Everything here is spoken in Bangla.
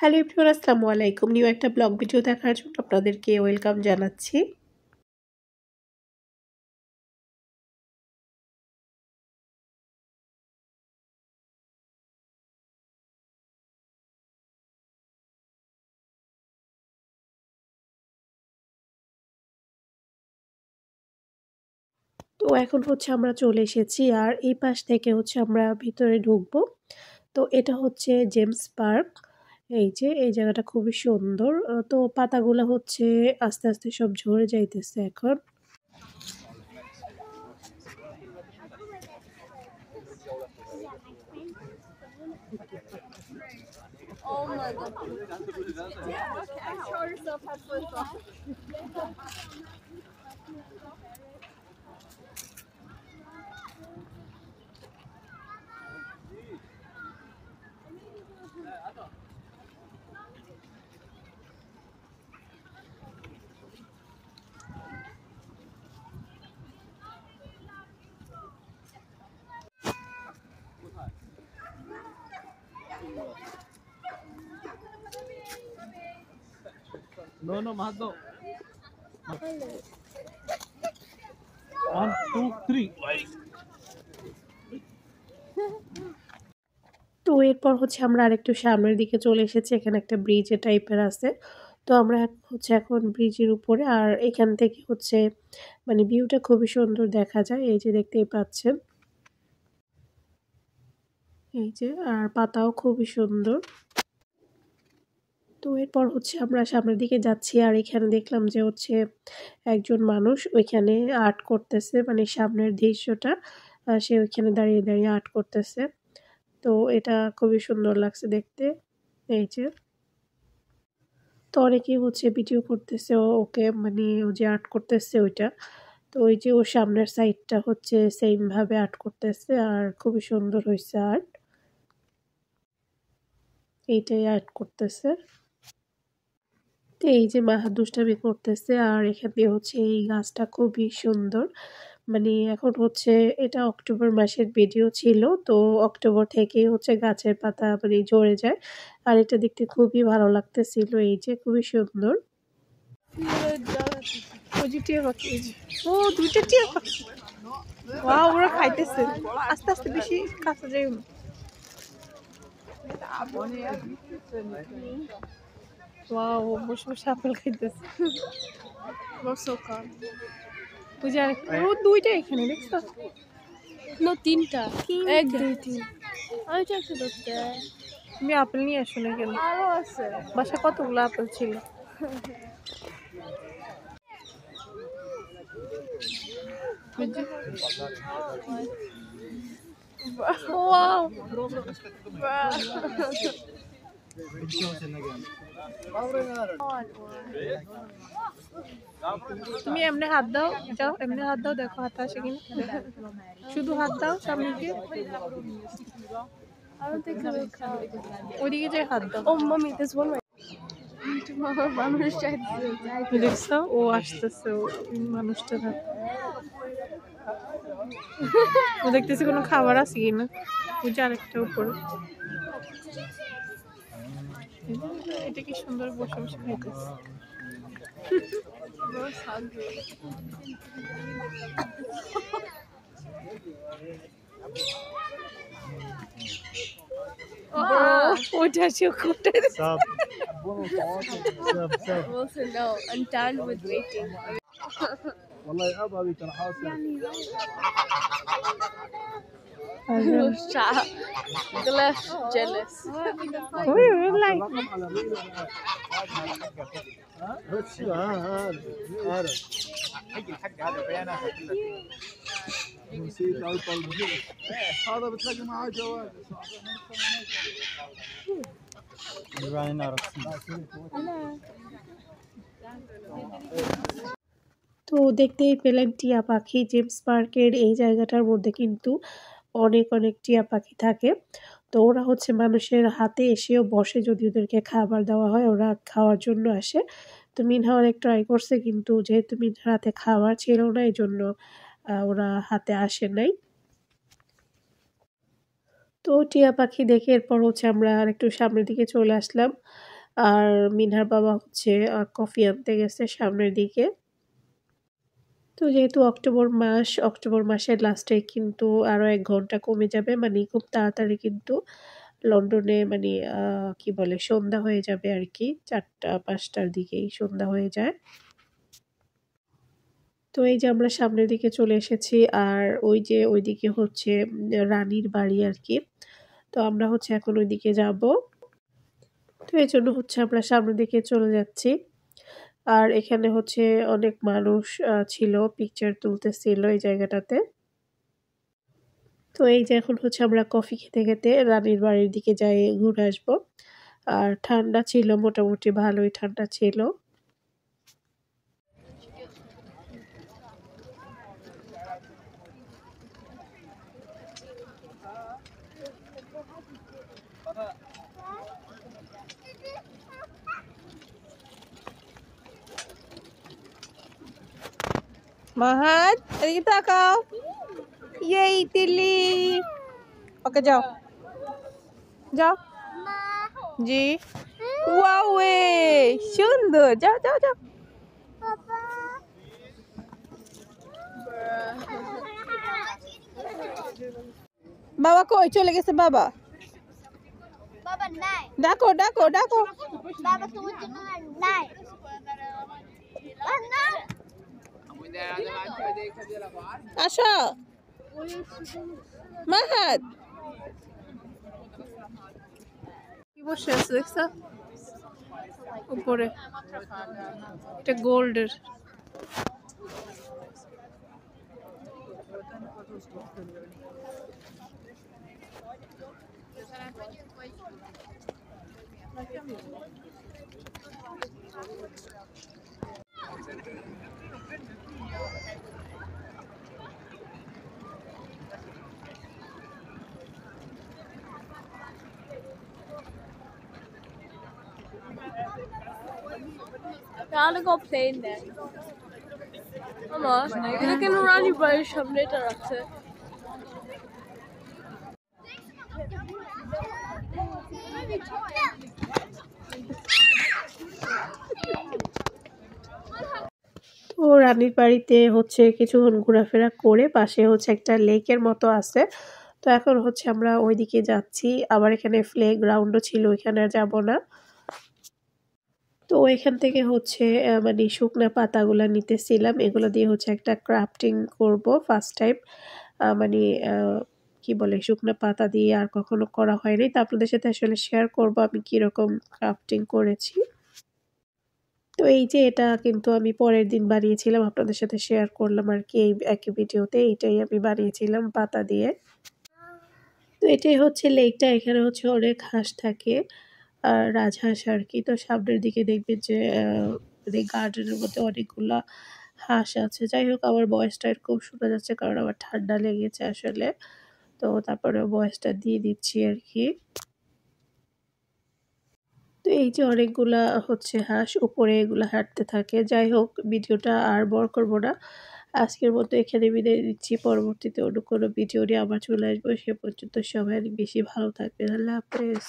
হ্যালো এভরিওয়ান, আসসালামু আলাইকুম। নিউ একটা ব্লগ ভিডিও দেখার জন্য আপনাদেরকে ওয়েলকাম জানাচ্ছি। তো এখন হচ্ছে আমরা চলে এসেছি, আর এই পাশ থেকে হচ্ছে আমরা ভিতরে ঢুকবো। তো এটা হচ্ছে জেমস পার্ক। এই যে এই জায়গাটা খুবই সুন্দর। তো পাতাগুলো হচ্ছে আস্তে আস্তে সব ঝরে যাইতেছে এখন। Oh my god. Yeah, okay. Show yourself how to flip flop. No, Mahado. 1, 2, 3. তো এরপর হচ্ছে আমরা আরেকটু সামনের দিকে চলে এসেছি। এখানে একটা ব্রিজ টাইপের আছে। তো আমরা হচ্ছে এখন ব্রিজের উপরে, আর এখান থেকে হচ্ছে মানে ভিউটা খুবই সুন্দর দেখা যায়। এই যে দেখতেই পাচ্ছেন, এই যে, আর পাতাও খুবই সুন্দর। তো এরপর হচ্ছে আমরা সামনের দিকে যাচ্ছি, আর এখানে দেখলাম যে হচ্ছে একজন মানুষ ওইখানে আর্ট করতেছে, মানে সামনের দৃশ্যটা সে ওইখানে দাঁড়িয়ে দাঁড়িয়ে আর্ট করতেছে। তো এটা খুবই সুন্দর লাগছে দেখতে। এই যে, তো অনেকেই হচ্ছে ভিডিও করতেছে ওকে, মানে ও যে আর্ট করতেছে ওইটা। তো ওই যে ওর সামনের সাইডটা হচ্ছে সেম ভাবে আর্ট করতেছে, আর খুবই সুন্দর হয়েছে আর্ট। এইটাই আর্ট করতেছে। তো এই যে মা দুষ্টামি করতেছে, আর এখানে হচ্ছে এই গাছটা খুবই সুন্দর। মানে এখন হচ্ছে এটা অক্টোবর মাসের ভিডিও ছিল, তো অক্টোবর থেকেই হচ্ছে গাছের পাতা মানে ঝরে যায়, আর এটা দেখতে খুবই ভালো লাগতেছিল। এই যে খুবই সুন্দর। ওই যে টিয়া পাখি, এই যে ও দুইটা টিয়া পাখি। ওয়াও, ওরা খাইতেছে। আস্তে আস্তে, বেশি কাছে যাই না। ওয়াও, বসে বসে আপেল খাইতেছে। ওই যে আরেকটা, ও দুইটা এখানে দেখছো? No, তিনটা। এক, তিনটা। দুই, তিন। আমি চাইছি ধরতে। তুমি আপেল নিয়ে আসো না কেন? আরো আছে। বাসায় কতগুলো আপেল ছিল? ওয়াও, তুমি এমনি হাত দাও, যাও এমনি হাত দাও, দেখো হাত আসে কিনা। শুধু হাত দাও সামনে গিয়ে, I don't think I will count. ওইদিকে যে হাত দাও। Oh, mommy, there's one right. মানুষ চাইছে। দেখছো, ও আসতেছে, ওই মানুষটার হাত। ও দেখতেছে কোনো খাবার আছে কিনা। ওই যে আরেকটা উপরে, এটা কি সুন্দর বসে বসে খাইতেছে। Rose hungry. ওইটা সে কোথায়? Wilson, no, I'm done with waiting. والله يا ابا كان حاصل. Glass jealous. ওই লাইক رقم على الريل. بس شو هذا حق الحق هذا بيانات نسيت اوصل هذا بتلاقي معاه جوال তো দেখতেই পেলেন টিয়া পাখি। জেমস পার্কের এই জায়গাটার মধ্যে কিন্তু অনেক অনেক টিয়া পাখি থাকে। তো ওরা হচ্ছে মানুষের হাতে এসেও বসে, যদি ওদেরকে খাবার দেওয়া হয় ওরা খাওয়ার জন্য আসে। তো মিনহা অনেক ট্রাই করছে, কিন্তু যেহেতু মিনহার হাতে খাবার ছিল না, এই জন্য ওরা হাতে আসে নাই। তো টিয়া পাখি দেখে এরপর হচ্ছে আমরা আর একটু সামনের দিকে চলে আসলাম। আর মিনহার বাবা হচ্ছে কফি আনতে গেছে সামনের দিকে। তো যেহেতু অক্টোবর মাসের লাস্টে কিন্তু আরও 1 ঘন্টা কমে যাবে, মানে খুব তাড়াতাড়ি কিন্তু লন্ডনে মানে কি বলে সন্ধ্যা হয়ে যাবে আর কি, 4টা-5টার দিকেই সন্ধ্যা হয়ে যায়। তো এই যে আমরা সামনের দিকে চলে এসেছি, আর ওই যে ওইদিকে হচ্ছে রানীর বাড়ি আর কি। তো আমরা হচ্ছে এখন ওইদিকে যাব, তো এই জন্য হচ্ছে আমরা সামনের দিকে চলে যাচ্ছি। আর এখানে হচ্ছে অনেক মানুষ ছিল, পিকচার তুলতেছিল এই জায়গাটাতে। তো এই যে এখন হচ্ছে আমরা কফি খেতে খেতে রানীর বাড়ির দিকে যাই, ঘুরে আসবো। আর ঠান্ডা ছিল, মোটামুটি ভালোই ঠান্ডা ছিল। মাহাত এদিকে তাকাও, এই তিল্লি, ওকে যাও যাও। জি ওয়াও, সুন্দর, যাও যাও যাও। বাবা কই চলে গেছে? বাবা বাবা নাই, ডাকো ডাকো ডাকো। বাবা তোমার জন্য নাই। আসো মাহাত, কি বসে আছে দেখছো উপরে, এটা গোল্ডের। Gotta go play in there. Mama, এটা কেন রানী বাড়ির সামনে এটা রাখছে? তো রানীর বাড়িতে হচ্ছে কিছুক্ষণ ঘোরাফেরা করে পাশে হচ্ছে একটা লেকের মতো আছে। তো এখন হচ্ছে আমরা ওইদিকে যাচ্ছি। আবার এখানে প্লে গ্রাউন্ডও ছিল, ওইখানে আর যাবো না। তো এখান থেকে হচ্ছে মানে শুকনা পাতাগুলা নিতেছিলাম, এগুলো দিয়ে হচ্ছে একটা ক্রাফটিং করব ফার্স্ট টাইম। মানে কি বলে শুকনা পাতা দিয়ে আর কখনো করা হয়নি, তো আপনাদের সাথে আসলে শেয়ার করব আমি কীরকম ক্রাফটিং করেছি। তো এই যে এটা কিন্তু আমি পরের দিন বানিয়েছিলাম, আপনাদের সাথে শেয়ার করলাম আর কি এই একই ভিডিওতে। এইটাই আমি বানিয়েছিলাম পাতা দিয়ে। তো এটাই হচ্ছে লেকটা, এখানে হচ্ছে অনেক হাঁস থাকে, রাজহাঁস আর কি। তো সামনের দিকে দেখবেন যে গার্ডেনের মধ্যে অনেকগুলা হাঁস আছে। যাই হোক, আমার ভয়েসটা খুব শোনা যাচ্ছে কারণ আমার ঠান্ডা লেগেছে আসলে। তো তারপরে ভয়েসটা দিয়ে দিচ্ছি আর কি। তো এই যে অনেকগুলা হচ্ছে হাঁস উপরে এগুলা হাঁটতে থাকে। যাই হোক, ভিডিওটা আর বড় করব না, আজকের মতো এখানে বিদায় দিচ্ছি। পরবর্তীতে অন্য কোনো ভিডিও নিয়ে আবার চলে আসবো। সে পর্যন্ত সবাই অনেক বেশি ভালো থাকবেন। আল্লাহ হাফেজ।